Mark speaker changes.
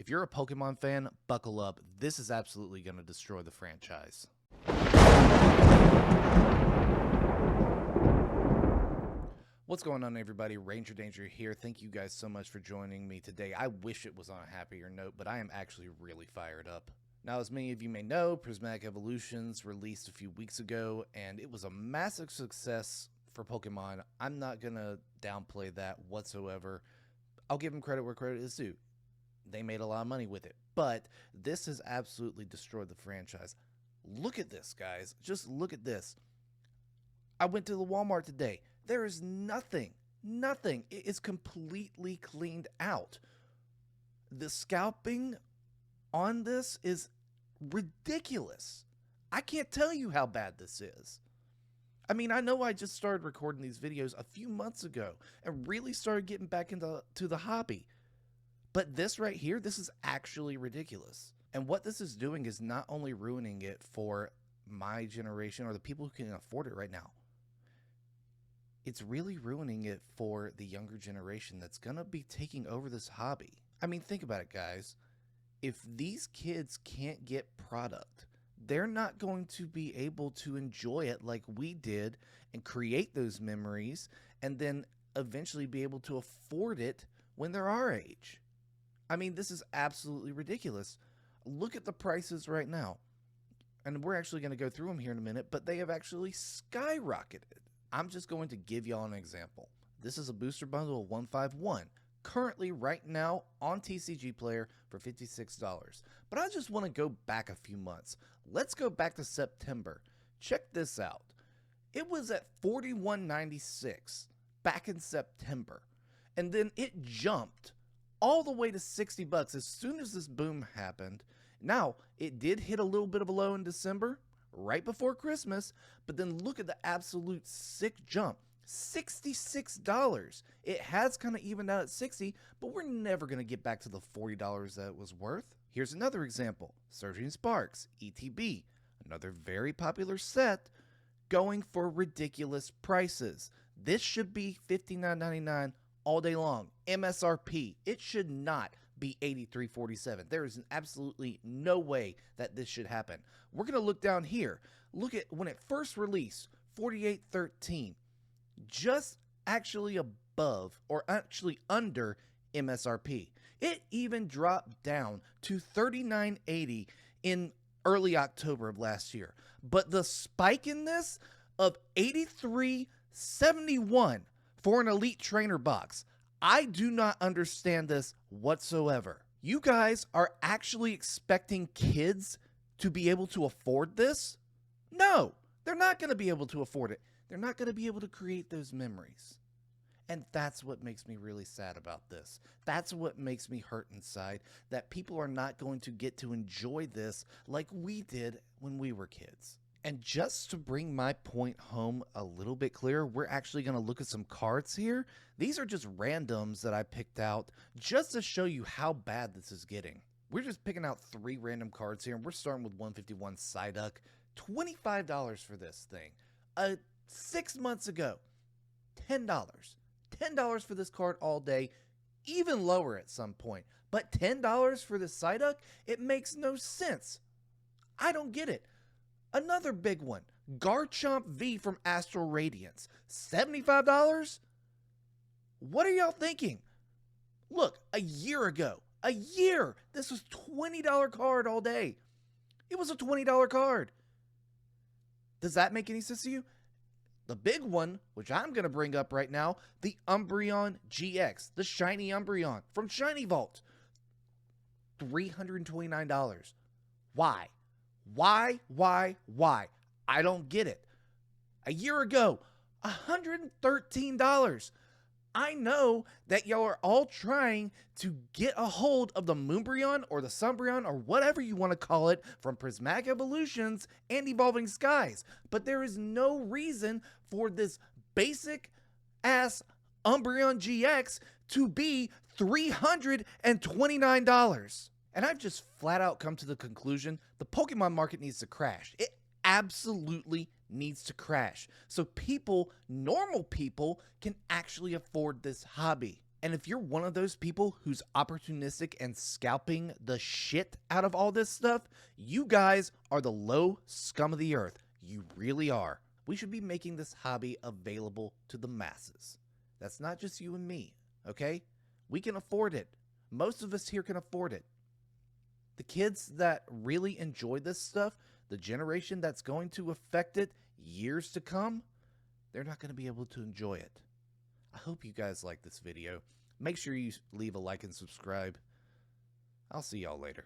Speaker 1: If you're a Pokemon fan, buckle up. This is absolutely going to destroy the franchise. What's going on, everybody? Ranger Danger here. Thank you guys so much for joining me today. I wish it was on a happier note, but I am actually really fired up. Now, as many of you may know, Prismatic Evolutions released a few weeks ago, and it was a massive success for Pokemon. I'm not going to downplay that whatsoever. I'll give them credit where credit is due. They made a lot of money with it, but this has absolutely destroyed the franchise. Look at this, guys. Just look at this. I went to the Walmart today. There is nothing. It is completely cleaned out. The scalping on this is ridiculous. I can't tell you how bad this is. I mean, I know I just started recording these videos a few months ago and really started getting back into the hobby. But this right here, this is actually ridiculous. And what this is doing is not only ruining it for my generation or the people who can afford it right now. It's really ruining it for the younger generation that's going to be taking over this hobby. I mean, think about it, guys. If these kids can't get product, they're not going to be able to enjoy it like we did and create those memories and then eventually be able to afford it when they're our age. I mean, this is absolutely ridiculous. Look at the prices right now. And we're actually going to go through them here in a minute, but they have actually skyrocketed. I'm just going to give y'all an example. This is a booster bundle of 151, currently right now on TCG Player for $56. But I just want to go back a few months. Let's go back to September. Check this out. It was at $41.96 back in September. And then it jumped all the way to $60 as soon as this boom happened. Now, it did hit a little bit of a low in December, right before Christmas, but then look at the absolute sick jump. $66. It has kind of evened out at $60, but we're never going to get back to the $40 that it was worth. Here's another example. Surging Sparks, ETB, another very popular set, going for ridiculous prices. This should be $59.99 all day long. MSRP. It should not be $83.47. There is absolutely no way that this should happen. We're going to look down here. Look at when it first released, $48.13. Just actually above or actually under MSRP. It even dropped down to $39.80 in early October of last year. But the spike in this of $83.71 for an Elite Trainer box, I do not understand this whatsoever. You guys are actually expecting kids to be able to afford this? No, they're not going to be able to afford it. They're not going to be able to create those memories. And that's what makes me really sad about this. That's what makes me hurt inside, that people are not going to get to enjoy this like we did when we were kids. And just to bring my point home a little bit clearer, we're actually going to look at some cards here. These are just randoms that I picked out just to show you how bad this is getting. We're just picking out 3 random cards here, and we're starting with 151 Psyduck. $25 for this thing. 6 months ago, $10. $10 for this card all day, even lower at some point. But $10 for this Psyduck? It makes no sense. I don't get it. Another big one, Garchomp V from Astral Radiance, $75? What are y'all thinking? Look, a year ago, this was $20 card all day. It was a $20 card. Does that make any sense to you? The big one, which I'm going to bring up right now, the Umbreon GX, the shiny Umbreon from Shiny Vault, $329. Why? Why? I don't get it. A year ago, $113. I know that y'all are all trying to get a hold of the Umbreon or the Umbreon or whatever you want to call it from Prismatic Evolutions and Evolving Skies, but there is no reason for this basic ass Umbreon GX to be $329. And I've just flat out come to the conclusion the Pokemon market needs to crash. It absolutely needs to crash so people, normal people, can actually afford this hobby. And if you're one of those people who's opportunistic and scalping the shit out of all this stuff, you guys are the low scum of the earth. You really are. We should be making this hobby available to the masses. That's not just you and me, okay? We can afford it. Most of us here can afford it. The kids that really enjoy this stuff, the generation that's going to affect it years to come, they're not going to be able to enjoy it. I hope you guys like this video. Make sure you leave a like and subscribe. I'll see y'all later.